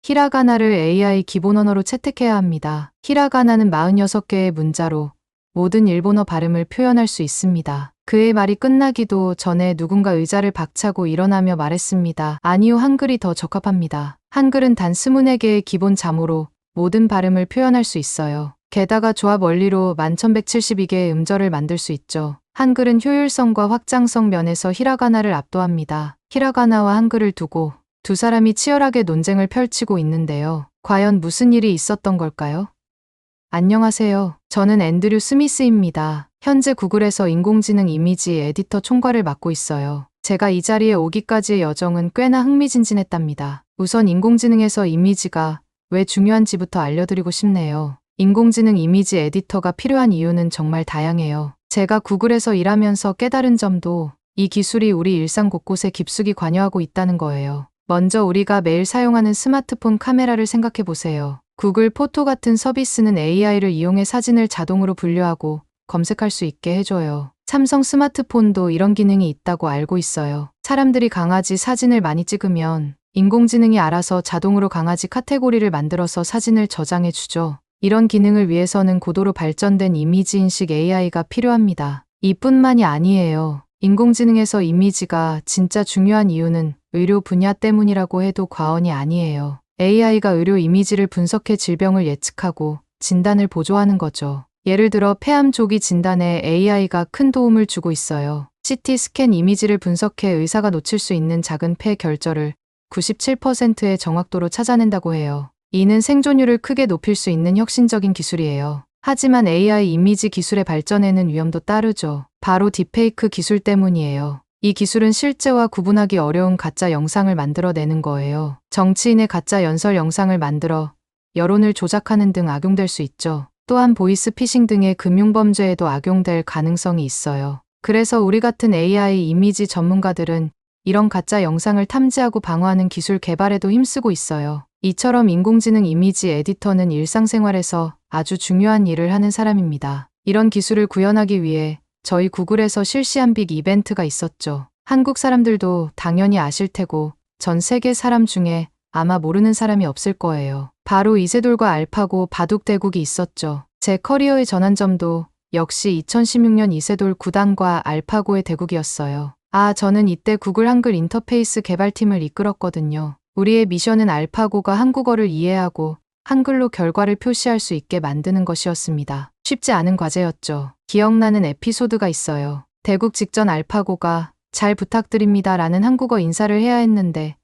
히라가나를 AI 기본 언어로 채택해야 합니다. 히라가나는 46개의 문자로 모든 일본어 발음을 표현할 수 있습니다. 그의 말이 끝나기도 전에 누군가 의자를 박차고 일어나며 말했습니다. 아니요, 한글이 더 적합합니다. 한글은 단 24개의 기본 자모로 모든 발음을 표현할 수 있어요. 게다가 조합 원리로 11,172개의 음절을 만들 수 있죠. 한글은 효율성과 확장성 면에서 히라가나를 압도합니다. 히라가나와 한글을 두고 두 사람이 치열하게 논쟁을 펼치고 있는데요. 과연 무슨 일이 있었던 걸까요? 안녕하세요. 저는 앤드류 스미스입니다. 현재 구글에서 인공지능 이미지 에디터 총괄을 맡고 있어요. 제가 이 자리에 오기까지의 여정은 꽤나 흥미진진했답니다. 우선 인공지능에서 이미지가 왜 중요한지부터 알려드리고 싶네요. 인공지능 이미지 에디터가 필요한 이유는 정말 다양해요. 제가 구글에서 일하면서 깨달은 점도 이 기술이 우리 일상 곳곳에 깊숙이 관여하고 있다는 거예요. 먼저 우리가 매일 사용하는 스마트폰 카메라를 생각해 보세요. 구글 포토 같은 서비스는 AI를 이용해 사진을 자동으로 분류하고 검색할 수 있게 해줘요. 삼성 스마트폰도 이런 기능이 있다고 알고 있어요. 사람들이 강아지 사진을 많이 찍으면 인공지능이 알아서 자동으로 강아지 카테고리를 만들어서 사진을 저장해 주죠. 이런 기능을 위해서는 고도로 발전된 이미지 인식 AI가 필요합니다. 이뿐만이 아니에요. 인공지능에서 이미지가 진짜 중요한 이유는 의료 분야 때문이라고 해도 과언이 아니에요. AI가 의료 이미지를 분석해 질병을 예측하고 진단을 보조하는 거죠. 예를 들어 폐암 조기 진단에 AI가 큰 도움을 주고 있어요. CT 스캔 이미지를 분석해 의사가 놓칠 수 있는 작은 폐 결절을 97%의 정확도로 찾아낸다고 해요. 이는 생존율을 크게 높일 수 있는 혁신적인 기술이에요. 하지만 AI 이미지 기술의 발전에는 위험도 따르죠. 바로 딥페이크 기술 때문이에요. 이 기술은 실제와 구분하기 어려운 가짜 영상을 만들어내는 거예요. 정치인의 가짜 연설 영상을 만들어 여론을 조작하는 등 악용될 수 있죠. 또한 보이스 피싱 등의 금융범죄에도 악용될 가능성이 있어요. 그래서 우리 같은 AI 이미지 전문가들은 이런 가짜 영상을 탐지하고 방어하는 기술 개발에도 힘쓰고 있어요. 이처럼 인공지능 이미지 에디터는 일상생활에서 아주 중요한 일을 하는 사람입니다. 이런 기술을 구현하기 위해 저희 구글에서 실시한 빅 이벤트가 있었죠. 한국 사람들도 당연히 아실 테고 전 세계 사람 중에 아마 모르는 사람이 없을 거예요. 바로 이세돌과 알파고 바둑대국이 있었죠. 제 커리어의 전환점도 역시 2016년 이세돌 구단과 알파고의 대국이었어요. 저는 이때 구글 한글 인터페이스 개발팀을 이끌었거든요. 우리의 미션은 알파고가 한국어를 이해하고 한글로 결과를 표시할 수 있게 만드는 것이었습니다. 쉽지 않은 과제였죠. 기억나는 에피소드가 있어요. 대국 직전 알파고가 잘 부탁드립니다 라는 한국어 인사를 해야 했는데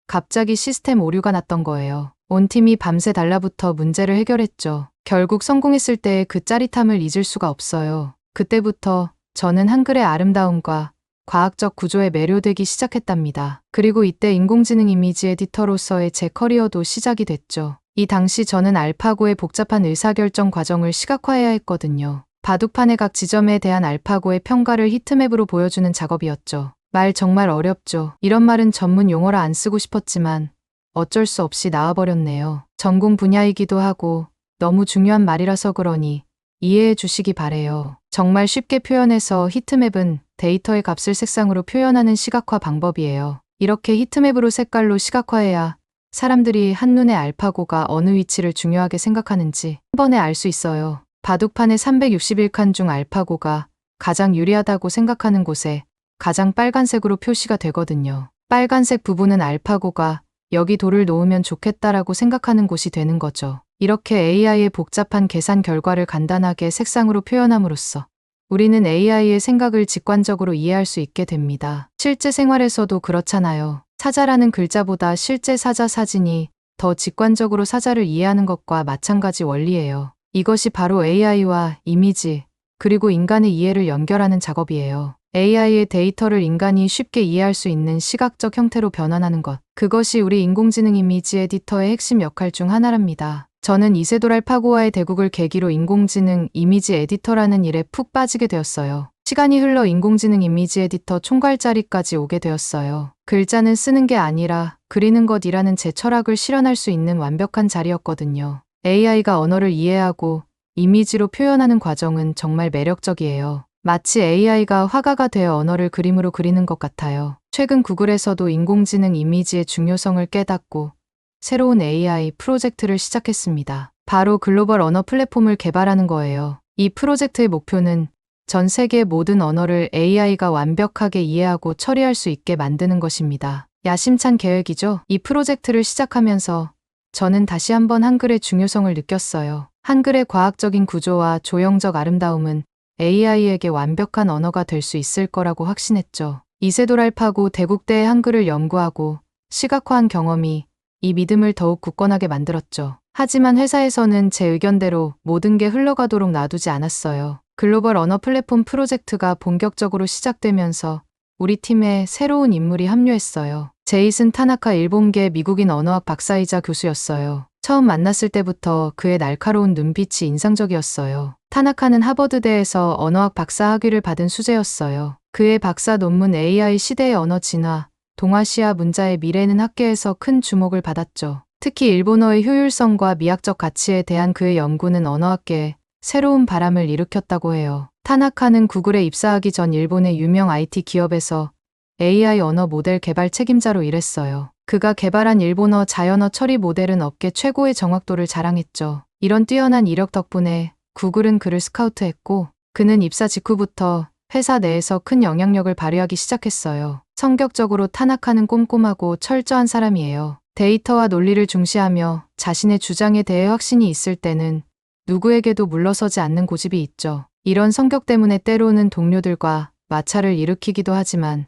갑자기 시스템 오류가 났던 거예요. 온 팀이 밤새 달라붙어 문제를 해결했죠. 결국 성공했을 때의 그 짜릿함을 잊을 수가 없어요. 그때부터 저는 한글의 아름다움과 과학적 구조에 매료되기 시작했답니다. 그리고 이때 인공지능 이미지 에디터로서의 제 커리어도 시작이 됐죠. 이 당시 저는 알파고의 복잡한 의사결정 과정을 시각화해야 했거든요. 바둑판의 각 지점에 대한 알파고의 평가를 히트맵으로 보여주는 작업이었죠. 말 정말 어렵죠. 이런 말은 전문 용어라 안 쓰고 싶었지만 어쩔 수 없이 나와버렸네요. 전공 분야이기도 하고 너무 중요한 말이라서 그러니 이해해 주시기 바래요. 정말 쉽게 표현해서 히트맵은 데이터의 값을 색상으로 표현하는 시각화 방법이에요. 이렇게 히트맵으로 색깔로 시각화해야 사람들이 한눈에 알파고가 어느 위치를 중요하게 생각하는지 한 번에 알 수 있어요. 바둑판의 361칸 중 알파고가 가장 유리하다고 생각하는 곳에 가장 빨간색으로 표시가 되거든요. 빨간색 부분은 알파고가 여기 돌을 놓으면 좋겠다라고 생각하는 곳이 되는 거죠. 이렇게 AI의 복잡한 계산 결과를 간단하게 색상으로 표현함으로써 우리는 AI의 생각을 직관적으로 이해할 수 있게 됩니다. 실제 생활에서도 그렇잖아요. 사자라는 글자보다 실제 사자 사진이 더 직관적으로 사자를 이해하는 것과 마찬가지 원리예요. 이것이 바로 AI와 이미지, 그리고 인간의 이해를 연결하는 작업이에요. AI의 데이터를 인간이 쉽게 이해할 수 있는 시각적 형태로 변환하는 것. 그것이 우리 인공지능 이미지 에디터의 핵심 역할 중 하나랍니다. 저는 이세돌 알파고와의 대국을 계기로 인공지능 이미지 에디터라는 일에 푹 빠지게 되었어요. 시간이 흘러 인공지능 이미지 에디터 총괄 자리까지 오게 되었어요. 글자는 쓰는 게 아니라 그리는 것이라는 제 철학을 실현할 수 있는 완벽한 자리였거든요. AI가 언어를 이해하고 이미지로 표현하는 과정은 정말 매력적이에요. 마치 AI가 화가가 되어 언어를 그림으로 그리는 것 같아요. 최근 구글에서도 인공지능 이미지의 중요성을 깨닫고 새로운 AI 프로젝트를 시작했습니다. 바로 글로벌 언어 플랫폼을 개발하는 거예요. 이 프로젝트의 목표는 전 세계 모든 언어를 AI가 완벽하게 이해하고 처리할 수 있게 만드는 것입니다. 야심찬 계획이죠. 이 프로젝트를 시작하면서 저는 다시 한번 한글의 중요성을 느꼈어요. 한글의 과학적인 구조와 조형적 아름다움은 AI에게 완벽한 언어가 될 수 있을 거라고 확신했죠. 이세돌 알파고 대국대의 한글을 연구하고 시각화한 경험이 이 믿음을 더욱 굳건하게 만들었죠. 하지만 회사에서는 제 의견대로 모든 게 흘러가도록 놔두지 않았어요. 글로벌 언어 플랫폼 프로젝트가 본격적으로 시작되면서 우리 팀에 새로운 인물이 합류했어요. 제이슨 타나카, 일본계 미국인 언어학 박사이자 교수였어요. 처음 만났을 때부터 그의 날카로운 눈빛이 인상적이었어요. 타나카는 하버드대에서 언어학 박사 학위를 받은 수재였어요. 그의 박사 논문 AI 시대의 언어 진화, 동아시아 문자의 미래는 학계에서 큰 주목을 받았죠. 특히 일본어의 효율성과 미학적 가치에 대한 그의 연구는 언어학계에 새로운 바람을 일으켰다고 해요. 타나카는 구글에 입사하기 전 일본의 유명 IT 기업에서 AI 언어 모델 개발 책임자로 일했어요. 그가 개발한 일본어 자연어 처리 모델은 업계 최고의 정확도를 자랑했죠. 이런 뛰어난 이력 덕분에 구글은 그를 스카우트했고 그는 입사 직후부터 회사 내에서 큰 영향력을 발휘하기 시작했어요. 성격적으로 타나카는 꼼꼼하고 철저한 사람이에요. 데이터와 논리를 중시하며 자신의 주장에 대해 확신이 있을 때는 누구에게도 물러서지 않는 고집이 있죠. 이런 성격 때문에 때로는 동료들과 마찰을 일으키기도 하지만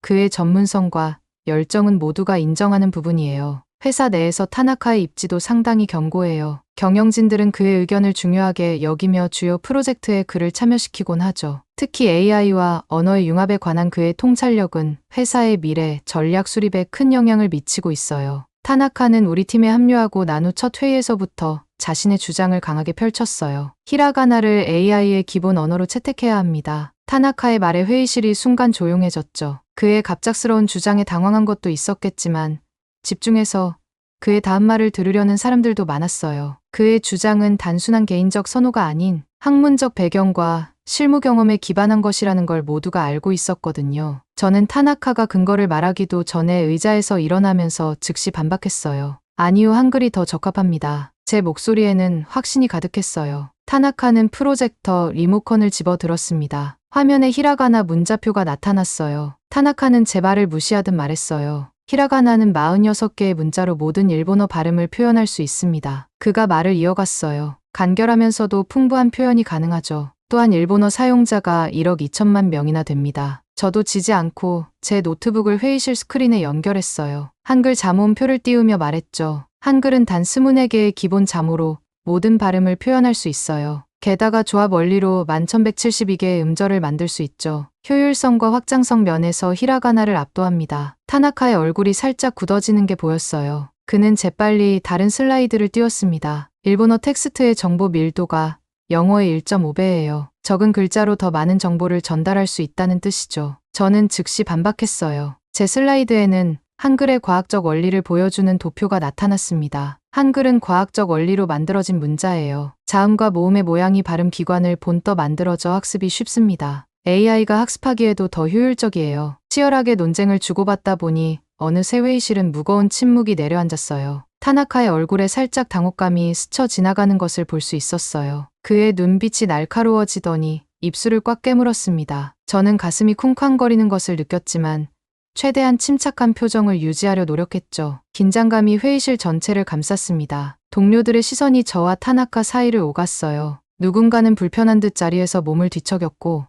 그의 전문성과 열정은 모두가 인정하는 부분이에요. 회사 내에서 타나카의 입지도 상당히 견고해요. 경영진들은 그의 의견을 중요하게 여기며 주요 프로젝트에 그를 참여시키곤 하죠. 특히 AI와 언어의 융합에 관한 그의 통찰력은 회사의 미래, 전략 수립에 큰 영향을 미치고 있어요. 타나카는 우리 팀에 합류하고 난 후 첫 회의에서부터 자신의 주장을 강하게 펼쳤어요. 히라가나를 AI의 기본 언어로 채택해야 합니다. 타나카의 말에 회의실이 순간 조용해졌죠. 그의 갑작스러운 주장에 당황한 것도 있었겠지만 집중해서 그의 다음 말을 들으려는 사람들도 많았어요. 그의 주장은 단순한 개인적 선호가 아닌 학문적 배경과 실무 경험에 기반한 것이라는 걸 모두가 알고 있었거든요. 저는 타나카가 근거를 말하기도 전에 의자에서 일어나면서 즉시 반박했어요. 아니요, 한글이 더 적합합니다. 제 목소리에는 확신이 가득했어요. 타나카는 프로젝터 리모컨을 집어들었습니다. 화면에 히라가나 문자표가 나타났어요. 타나카는 제 말을 무시하듯 말했어요. 히라가나는 46개의 문자로 모든 일본어 발음을 표현할 수 있습니다. 그가 말을 이어갔어요. 간결하면서도 풍부한 표현이 가능하죠. 또한 일본어 사용자가 1억 2천만 명이나 됩니다. 저도 지지 않고 제 노트북을 회의실 스크린에 연결했어요. 한글 자모음표를 띄우며 말했죠. 한글은 단 24개의 기본 자모로 모든 발음을 표현할 수 있어요. 게다가 조합 원리로 11,172개의 음절을 만들 수 있죠. 효율성과 확장성 면에서 히라가나를 압도합니다. 타나카의 얼굴이 살짝 굳어지는 게 보였어요. 그는 재빨리 다른 슬라이드를 띄웠습니다. 일본어 텍스트의 정보 밀도가 영어의 1.5배예요. 적은 글자로 더 많은 정보를 전달할 수 있다는 뜻이죠. 저는 즉시 반박했어요. 제 슬라이드에는 한글의 과학적 원리를 보여주는 도표가 나타났습니다. 한글은 과학적 원리로 만들어진 문자예요. 자음과 모음의 모양이 발음 기관을 본떠 만들어져 학습이 쉽습니다. AI가 학습하기에도 더 효율적이에요. 치열하게 논쟁을 주고받다 보니 어느새 회의실은 무거운 침묵이 내려앉았어요. 타나카의 얼굴에 살짝 당혹감이 스쳐 지나가는 것을 볼 수 있었어요. 그의 눈빛이 날카로워지더니 입술을 꽉 깨물었습니다. 저는 가슴이 쿵쾅거리는 것을 느꼈지만 최대한 침착한 표정을 유지하려 노력했죠. 긴장감이 회의실 전체를 감쌌습니다. 동료들의 시선이 저와 타나카 사이를 오갔어요. 누군가는 불편한 듯 자리에서 몸을 뒤척였고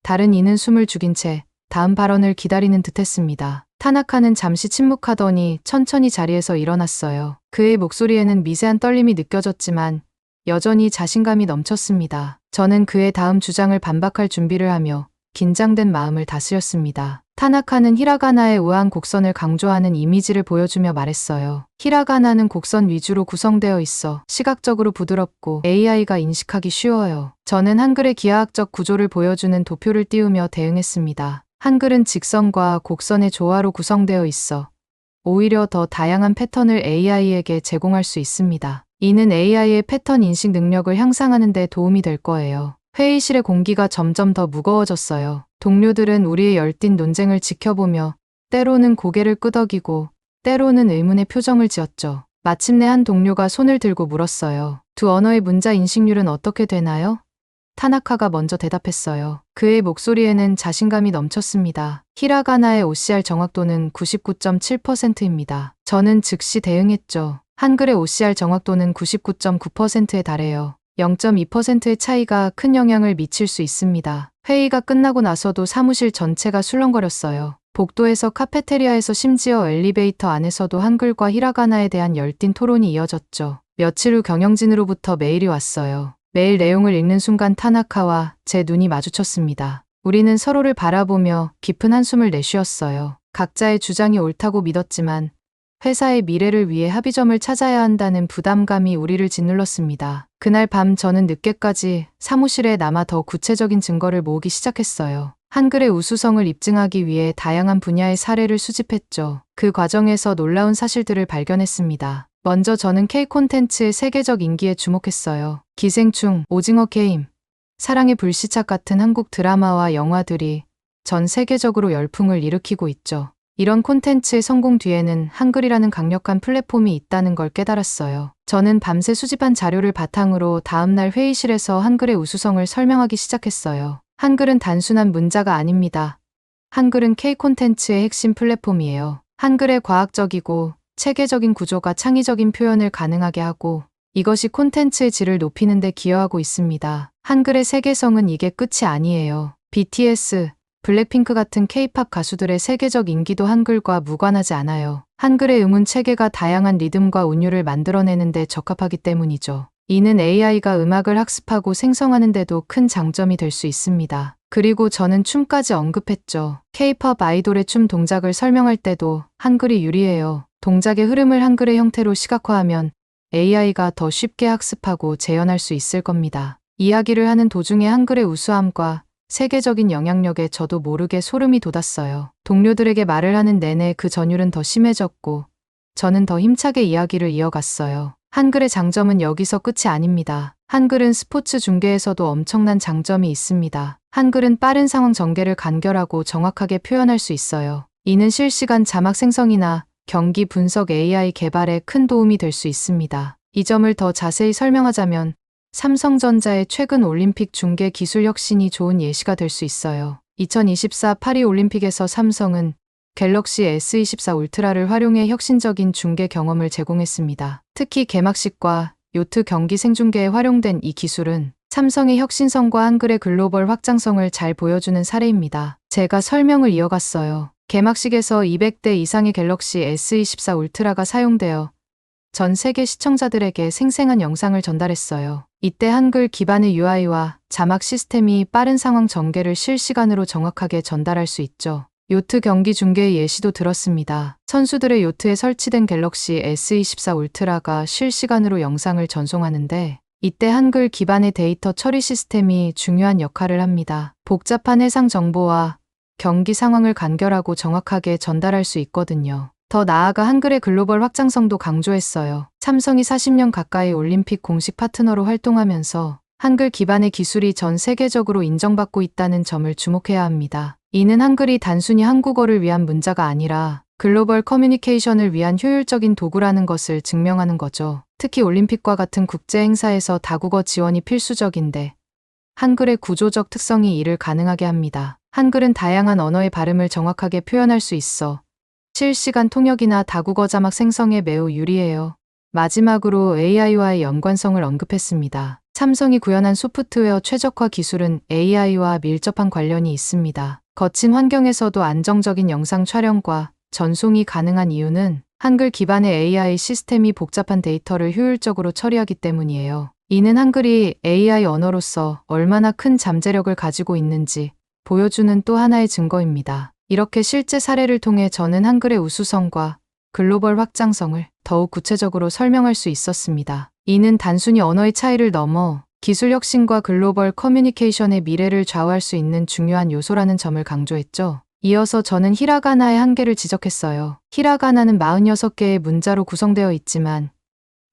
다른 이는 숨을 죽인 채 다음 발언을 기다리는 듯 했습니다. 타나카는 잠시 침묵하더니 천천히 자리에서 일어났어요. 그의 목소리에는 미세한 떨림이 느껴졌지만 여전히 자신감이 넘쳤습니다. 저는 그의 다음 주장을 반박할 준비를 하며 긴장된 마음을 다스렸습니다. 타나카는 히라가나의 우아한 곡선을 강조하는 이미지를 보여주며 말했어요. 히라가나는 곡선 위주로 구성되어 있어 시각적으로 부드럽고 AI가 인식하기 쉬워요. 저는 한글의 기하학적 구조를 보여주는 도표를 띄우며 대응했습니다. 한글은 직선과 곡선의 조화로 구성되어 있어 오히려 더 다양한 패턴을 AI에게 제공할 수 있습니다. 이는 AI의 패턴 인식 능력을 향상하는 데 도움이 될 거예요. 회의실의 공기가 점점 더 무거워졌어요. 동료들은 우리의 열띤 논쟁을 지켜보며 때로는 고개를 끄덕이고 때로는 의문의 표정을 지었죠. 마침내 한 동료가 손을 들고 물었어요. 두 언어의 문자 인식률은 어떻게 되나요? 타나카가 먼저 대답했어요. 그의 목소리에는 자신감이 넘쳤습니다. 히라가나의 OCR 정확도는 99.7%입니다. 저는 즉시 대응했죠. 한글의 OCR 정확도는 99.9%에 달해요. 0.2%의 차이가 큰 영향을 미칠 수 있습니다. 회의가 끝나고 나서도 사무실 전체가 술렁거렸어요. 복도에서 카페테리아에서 심지어 엘리베이터 안에서도 한글과 히라가나에 대한 열띤 토론이 이어졌죠. 며칠 후 경영진으로부터 메일이 왔어요. 메일 내용을 읽는 순간 타나카와 제 눈이 마주쳤습니다. 우리는 서로를 바라보며 깊은 한숨을 내쉬었어요. 각자의 주장이 옳다고 믿었지만 회사의 미래를 위해 합의점을 찾아야 한다는 부담감이 우리를 짓눌렀습니다. 그날 밤 저는 늦게까지 사무실에 남아 더 구체적인 증거를 모으기 시작했어요. 한글의 우수성을 입증하기 위해 다양한 분야의 사례를 수집했죠. 그 과정에서 놀라운 사실들을 발견했습니다. 먼저 저는 K 콘텐츠의 세계적 인기에 주목했어요. 기생충, 오징어 게임, 사랑의 불시착 같은 한국 드라마와 영화들이 전 세계적으로 열풍을 일으키고 있죠. 이런 콘텐츠의 성공 뒤에는 한글이라는 강력한 플랫폼이 있다는 걸 깨달았어요. 저는 밤새 수집한 자료를 바탕으로 다음날 회의실에서 한글의 우수성을 설명하기 시작했어요. 한글은 단순한 문자가 아닙니다. 한글은 K 콘텐츠의 핵심 플랫폼이에요. 한글의 과학적이고 체계적인 구조가 창의적인 표현을 가능하게 하고 이것이 콘텐츠의 질을 높이는 데 기여하고 있습니다. 한글의 세계성은 이게 끝이 아니에요. BTS, 블랙핑크 같은 K-팝 가수들의 세계적 인기도 한글과 무관하지 않아요. 한글의 음운 체계가 다양한 리듬과 운율을 만들어내는 데 적합하기 때문이죠. 이는 AI가 음악을 학습하고 생성하는 데도 큰 장점이 될 수 있습니다. 그리고 저는 춤까지 언급했죠. K-팝 아이돌의 춤 동작을 설명할 때도 한글이 유리해요. 동작의 흐름을 한글의 형태로 시각화하면 AI가 더 쉽게 학습하고 재현할 수 있을 겁니다. 이야기를 하는 도중에 한글의 우수함과 세계적인 영향력에 저도 모르게 소름이 돋았어요. 동료들에게 말을 하는 내내 그 전율은 더 심해졌고 저는 더 힘차게 이야기를 이어갔어요. 한글의 장점은 여기서 끝이 아닙니다. 한글은 스포츠 중계에서도 엄청난 장점이 있습니다. 한글은 빠른 상황 전개를 간결하고 정확하게 표현할 수 있어요. 이는 실시간 자막 생성이나 경기 분석 AI 개발에 큰 도움이 될 수 있습니다. 이 점을 더 자세히 설명하자면 삼성전자의 최근 올림픽 중계 기술 혁신이 좋은 예시가 될 수 있어요. 2024 파리 올림픽에서 삼성은 갤럭시 S24 울트라를 활용해 혁신적인 중계 경험을 제공했습니다. 특히 개막식과 요트 경기 생중계에 활용된 이 기술은 삼성의 혁신성과 한글의 글로벌 확장성을 잘 보여주는 사례입니다. 제가 설명을 이어갔어요. 개막식에서 200대 이상의 갤럭시 S24 울트라가 사용되어 전 세계 시청자들에게 생생한 영상을 전달했어요. 이때 한글 기반의 UI와 자막 시스템이 빠른 상황 전개를 실시간으로 정확하게 전달할 수 있죠. 요트 경기 중계의 예시도 들었습니다. 선수들의 요트에 설치된 갤럭시 S24 울트라가 실시간으로 영상을 전송하는데 이때 한글 기반의 데이터 처리 시스템이 중요한 역할을 합니다. 복잡한 해상 정보와 경기 상황을 간결하고 정확하게 전달할 수 있거든요. 더 나아가 한글의 글로벌 확장성도 강조했어요. 삼성이 40년 가까이 올림픽 공식 파트너로 활동하면서 한글 기반의 기술이 전 세계적으로 인정받고 있다는 점을 주목해야 합니다. 이는 한글이 단순히 한국어를 위한 문자가 아니라 글로벌 커뮤니케이션을 위한 효율적인 도구라는 것을 증명하는 거죠. 특히 올림픽과 같은 국제 행사에서 다국어 지원이 필수적인데 한글의 구조적 특성이 이를 가능하게 합니다. 한글은 다양한 언어의 발음을 정확하게 표현할 수 있어 실시간 통역이나 다국어 자막 생성에 매우 유리해요. 마지막으로 AI와의 연관성을 언급했습니다. 삼성이 구현한 소프트웨어 최적화 기술은 AI와 밀접한 관련이 있습니다. 거친 환경에서도 안정적인 영상 촬영과 전송이 가능한 이유는 한글 기반의 AI 시스템이 복잡한 데이터를 효율적으로 처리하기 때문이에요. 이는 한글이 AI 언어로서 얼마나 큰 잠재력을 가지고 있는지 보여주는 또 하나의 증거입니다. 이렇게 실제 사례를 통해 저는 한글의 우수성과 글로벌 확장성을 더욱 구체적으로 설명할 수 있었습니다. 이는 단순히 언어의 차이를 넘어 기술 혁신과 글로벌 커뮤니케이션의 미래를 좌우할 수 있는 중요한 요소라는 점을 강조했죠. 이어서 저는 히라가나의 한계를 지적했어요. 히라가나는 46개의 문자로 구성되어 있지만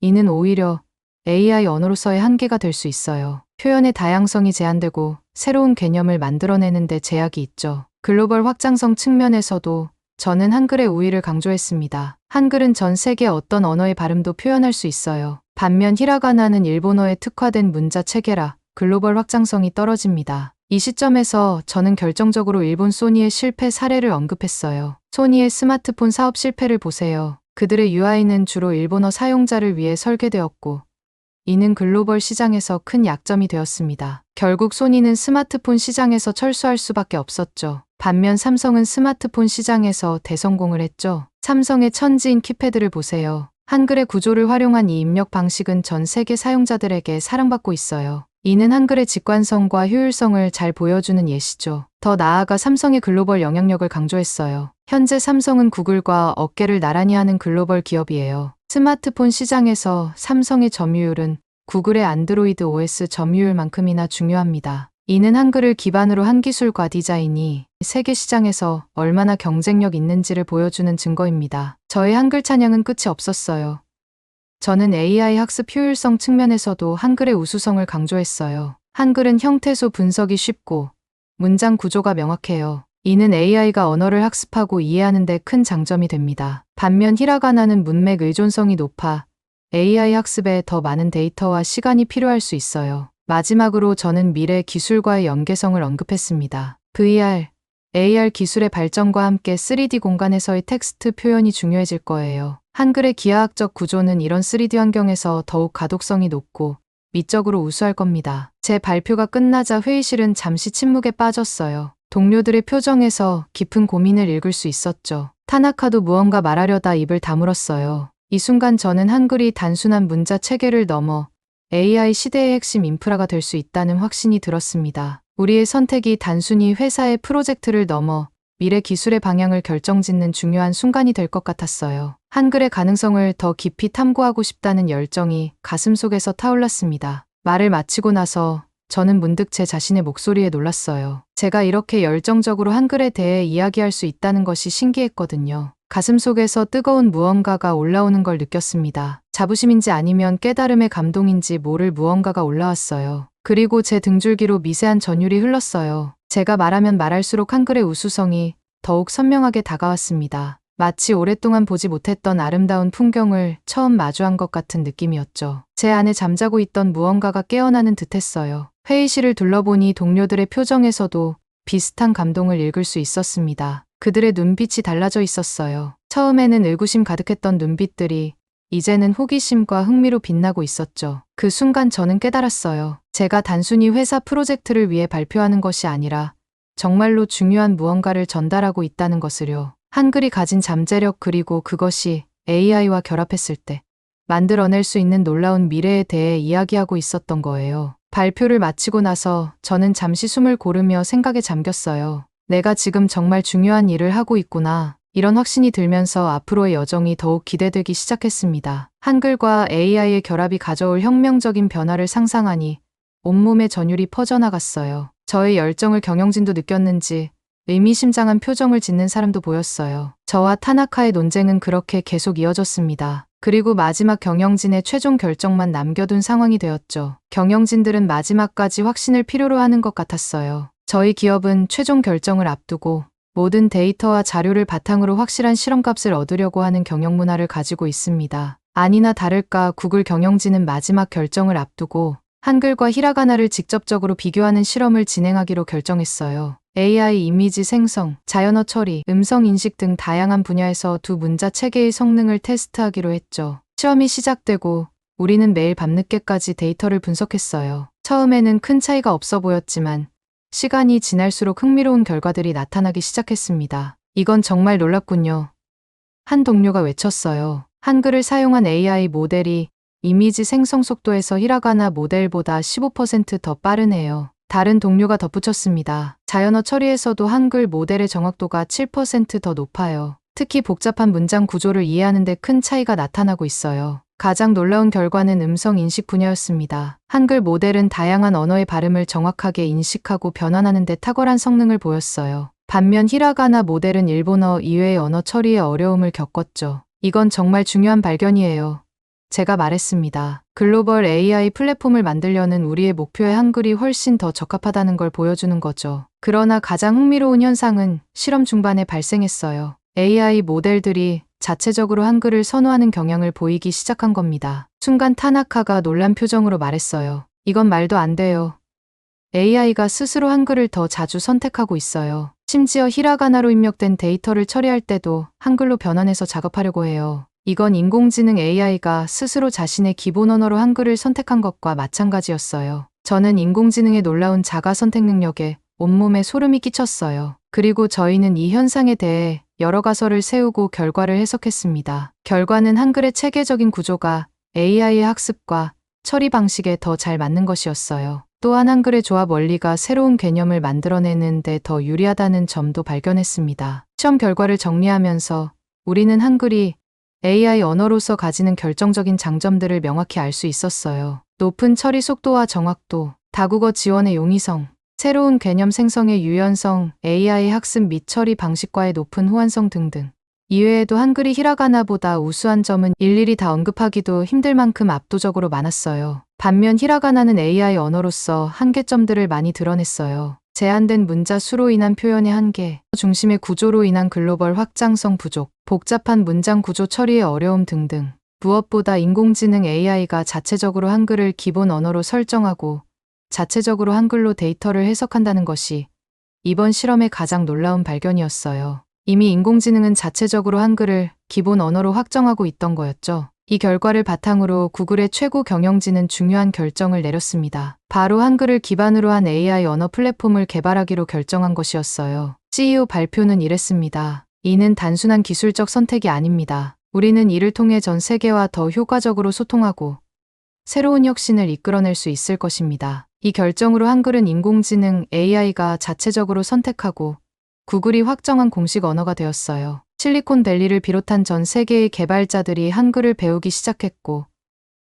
이는 오히려 AI 언어로서의 한계가 될 수 있어요. 표현의 다양성이 제한되고 새로운 개념을 만들어내는 데 제약이 있죠. 글로벌 확장성 측면에서도 저는 한글의 우위를 강조했습니다. 한글은 전 세계 어떤 언어의 발음도 표현할 수 있어요. 반면 히라가나는 일본어에 특화된 문자 체계라 글로벌 확장성이 떨어집니다. 이 시점에서 저는 결정적으로 일본 소니의 실패 사례를 언급했어요. 소니의 스마트폰 사업 실패를 보세요. 그들의 UI는 주로 일본어 사용자를 위해 설계되었고, 이는 글로벌 시장에서 큰 약점이 되었습니다. 결국 소니는 스마트폰 시장에서 철수할 수밖에 없었죠. 반면 삼성은 스마트폰 시장에서 대성공을 했죠. 삼성의 천지인 키패드를 보세요. 한글의 구조를 활용한 이 입력 방식은 전 세계 사용자들에게 사랑받고 있어요. 이는 한글의 직관성과 효율성을 잘 보여주는 예시죠. 더 나아가 삼성의 글로벌 영향력을 강조했어요. 현재 삼성은 구글과 어깨를 나란히 하는 글로벌 기업이에요. 스마트폰 시장에서 삼성의 점유율은 구글의 안드로이드 OS 점유율만큼이나 중요합니다. 이는 한글을 기반으로 한 기술과 디자인이 세계 시장에서 얼마나 경쟁력 있는지를 보여주는 증거입니다. 저의 한글 찬양은 끝이 없었어요. 저는 AI 학습 효율성 측면에서도 한글의 우수성을 강조했어요. 한글은 형태소 분석이 쉽고 문장 구조가 명확해요. 이는 AI가 언어를 학습하고 이해하는 데 큰 장점이 됩니다. 반면 히라가나는 문맥 의존성이 높아 AI 학습에 더 많은 데이터와 시간이 필요할 수 있어요. 마지막으로 저는 미래 기술과의 연계성을 언급했습니다. VR, AR 기술의 발전과 함께 3D 공간에서의 텍스트 표현이 중요해질 거예요. 한글의 기하학적 구조는 이런 3D 환경에서 더욱 가독성이 높고 미적으로 우수할 겁니다. 제 발표가 끝나자 회의실은 잠시 침묵에 빠졌어요. 동료들의 표정에서 깊은 고민을 읽을 수 있었죠. 타나카도 무언가 말하려다 입을 다물었어요. 이 순간 저는 한글이 단순한 문자 체계를 넘어 AI 시대의 핵심 인프라가 될 수 있다는 확신이 들었습니다. 우리의 선택이 단순히 회사의 프로젝트를 넘어 미래 기술의 방향을 결정짓는 중요한 순간이 될 것 같았어요. 한글의 가능성을 더 깊이 탐구하고 싶다는 열정이 가슴속에서 타올랐습니다. 말을 마치고 나서 저는 문득 제 자신의 목소리에 놀랐어요. 제가 이렇게 열정적으로 한글에 대해 이야기할 수 있다는 것이 신기했거든요. 가슴속에서 뜨거운 무언가가 올라오는 걸 느꼈습니다. 자부심인지 아니면 깨달음의 감동인지 모를 무언가가 올라왔어요. 그리고 제 등줄기로 미세한 전율이 흘렀어요. 제가 말하면 말할수록 한글의 우수성이 더욱 선명하게 다가왔습니다. 마치 오랫동안 보지 못했던 아름다운 풍경을 처음 마주한 것 같은 느낌이었죠. 제 안에 잠자고 있던 무언가가 깨어나는 듯했어요. 회의실을 둘러보니 동료들의 표정에서도 비슷한 감동을 읽을 수 있었습니다. 그들의 눈빛이 달라져 있었어요. 처음에는 의구심 가득했던 눈빛들이 이제는 호기심과 흥미로 빛나고 있었죠. 그 순간 저는 깨달았어요. 제가 단순히 회사 프로젝트를 위해 발표하는 것이 아니라 정말로 중요한 무언가를 전달하고 있다는 것을요. 한글이 가진 잠재력 그리고 그것이 AI와 결합했을 때 만들어낼 수 있는 놀라운 미래에 대해 이야기하고 있었던 거예요. 발표를 마치고 나서 저는 잠시 숨을 고르며 생각에 잠겼어요. 내가 지금 정말 중요한 일을 하고 있구나. 이런 확신이 들면서 앞으로의 여정이 더욱 기대되기 시작했습니다. 한글과 AI의 결합이 가져올 혁명적인 변화를 상상하니 온몸에 전율이 퍼져나갔어요. 저의 열정을 경영진도 느꼈는지 의미심장한 표정을 짓는 사람도 보였어요. 저와 타나카의 논쟁은 그렇게 계속 이어졌습니다. 그리고 마지막 경영진의 최종 결정만 남겨둔 상황이 되었죠. 경영진들은 마지막까지 확신을 필요로 하는 것 같았어요. 저희 기업은 최종 결정을 앞두고 모든 데이터와 자료를 바탕으로 확실한 실험값을 얻으려고 하는 경영 문화를 가지고 있습니다. 아니나 다를까 구글 경영진은 마지막 결정을 앞두고 한글과 히라가나를 직접적으로 비교하는 실험을 진행하기로 결정했어요. AI 이미지 생성, 자연어 처리, 음성 인식 등 다양한 분야에서 두 문자 체계의 성능을 테스트하기로 했죠. 시험이 시작되고 우리는 매일 밤늦게까지 데이터를 분석했어요. 처음에는 큰 차이가 없어 보였지만 시간이 지날수록 흥미로운 결과들이 나타나기 시작했습니다. 이건 정말 놀랍군요. 한 동료가 외쳤어요. 한글을 사용한 AI 모델이 이미지 생성 속도에서 히라가나 모델보다 15% 더 빠르네요. 다른 동료가 덧붙였습니다. 자연어 처리에서도 한글 모델의 정확도가 7% 더 높아요. 특히 복잡한 문장 구조를 이해하는 데 큰 차이가 나타나고 있어요. 가장 놀라운 결과는 음성 인식 분야였습니다. 한글 모델은 다양한 언어의 발음을 정확하게 인식하고 변환하는 데 탁월한 성능을 보였어요. 반면 히라가나 모델은 일본어 이외의 언어 처리에 어려움을 겪었죠. 이건 정말 중요한 발견이에요. 제가 말했습니다. 글로벌 AI 플랫폼을 만들려는 우리의 목표에 한글이 훨씬 더 적합하다는 걸 보여주는 거죠. 그러나 가장 흥미로운 현상은 실험 중반에 발생했어요. AI 모델들이 자체적으로 한글을 선호하는 경향을 보이기 시작한 겁니다. 순간 타나카가 놀란 표정으로 말했어요. 이건 말도 안 돼요. AI가 스스로 한글을 더 자주 선택하고 있어요. 심지어 히라가나로 입력된 데이터를 처리할 때도 한글로 변환해서 작업하려고 해요. 이건 인공지능 AI가 스스로 자신의 기본 언어로 한글을 선택한 것과 마찬가지였어요. 저는 인공지능의 놀라운 자가 선택 능력에 온몸에 소름이 끼쳤어요. 그리고 저희는 이 현상에 대해 여러 가설을 세우고 결과를 해석했습니다. 결과는 한글의 체계적인 구조가 AI의 학습과 처리 방식에 더 잘 맞는 것이었어요. 또한 한글의 조합 원리가 새로운 개념을 만들어내는 데 더 유리하다는 점도 발견했습니다. 시험 결과를 정리하면서 우리는 한글이 AI 언어로서 가지는 결정적인 장점들을 명확히 알 수 있었어요. 높은 처리 속도와 정확도, 다국어 지원의 용이성, 새로운 개념 생성의 유연성, AI 학습 및 처리 방식과의 높은 호환성 등등. 이외에도 한글이 히라가나보다 우수한 점은 일일이 다 언급하기도 힘들 만큼 압도적으로 많았어요. 반면 히라가나는 AI 언어로서 한계점들을 많이 드러냈어요. 제한된 문자 수로 인한 표현의 한계, 중심의 구조로 인한 글로벌 확장성 부족, 복잡한 문장 구조 처리의 어려움 등등. 무엇보다 인공지능 AI가 자체적으로 한글을 기본 언어로 설정하고 자체적으로 한글로 데이터를 해석한다는 것이 이번 실험의 가장 놀라운 발견이었어요. 이미 인공지능은 자체적으로 한글을 기본 언어로 확정하고 있던 거였죠. 이 결과를 바탕으로 구글의 최고 경영진은 중요한 결정을 내렸습니다. 바로 한글을 기반으로 한 AI 언어 플랫폼을 개발하기로 결정한 것이었어요. CEO 발표는 이랬습니다. 이는 단순한 기술적 선택이 아닙니다. 우리는 이를 통해 전 세계와 더 효과적으로 소통하고 새로운 혁신을 이끌어낼 수 있을 것입니다. 이 결정으로 한글은 인공지능 AI가 자체적으로 선택하고 구글이 확정한 공식 언어가 되었어요. 실리콘밸리를 비롯한 전 세계의 개발자들이 한글을 배우기 시작했고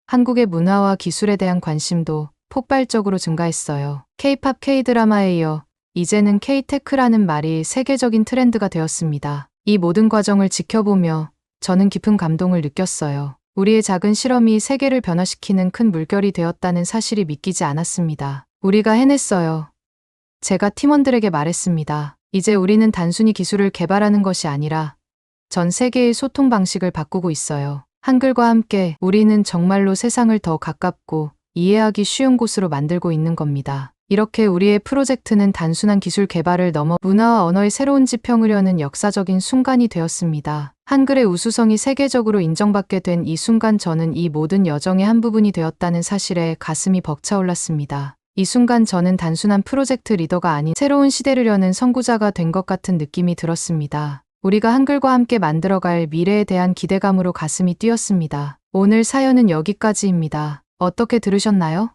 한국의 문화와 기술에 대한 관심도 폭발적으로 증가했어요. K-팝, K-드라마에 이어 이제는 K-테크라는 말이 세계적인 트렌드가 되었습니다. 이 모든 과정을 지켜보며 저는 깊은 감동을 느꼈어요. 우리의 작은 실험이 세계를 변화시키는 큰 물결이 되었다는 사실이 믿기지 않았습니다. 우리가 해냈어요. 제가 팀원들에게 말했습니다. 이제 우리는 단순히 기술을 개발하는 것이 아니라 전 세계의 소통 방식을 바꾸고 있어요. 한글과 함께 우리는 정말로 세상을 더 가깝고 이해하기 쉬운 곳으로 만들고 있는 겁니다. 이렇게 우리의 프로젝트는 단순한 기술 개발을 넘어 문화와 언어의 새로운 지평을 여는 역사적인 순간이 되었습니다. 한글의 우수성이 세계적으로 인정받게 된 이 순간 저는 이 모든 여정의 한 부분이 되었다는 사실에 가슴이 벅차올랐습니다. 이 순간 저는 단순한 프로젝트 리더가 아닌 새로운 시대를 여는 선구자가 된 것 같은 느낌이 들었습니다. 우리가 한글과 함께 만들어갈 미래에 대한 기대감으로 가슴이 뛰었습니다. 오늘 사연은 여기까지입니다. 어떻게 들으셨나요?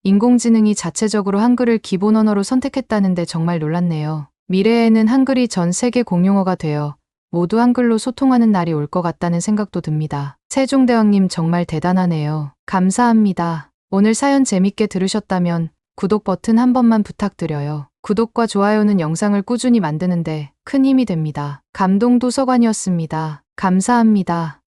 인공지능이 자체적으로 한글을 기본 언어로 선택했다는데 정말 놀랐네요. 미래에는 한글이 전 세계 공용어가 되어 모두 한글로 소통하는 날이 올 것 같다는 생각도 듭니다. 세종대왕님 정말 대단하네요. 감사합니다. 오늘 사연 재밌게 들으셨다면 구독 버튼 한 번만 부탁드려요. 구독과 좋아요는 영상을 꾸준히 만드는데 큰 힘이 됩니다. 감동도서관이었습니다. 감사합니다.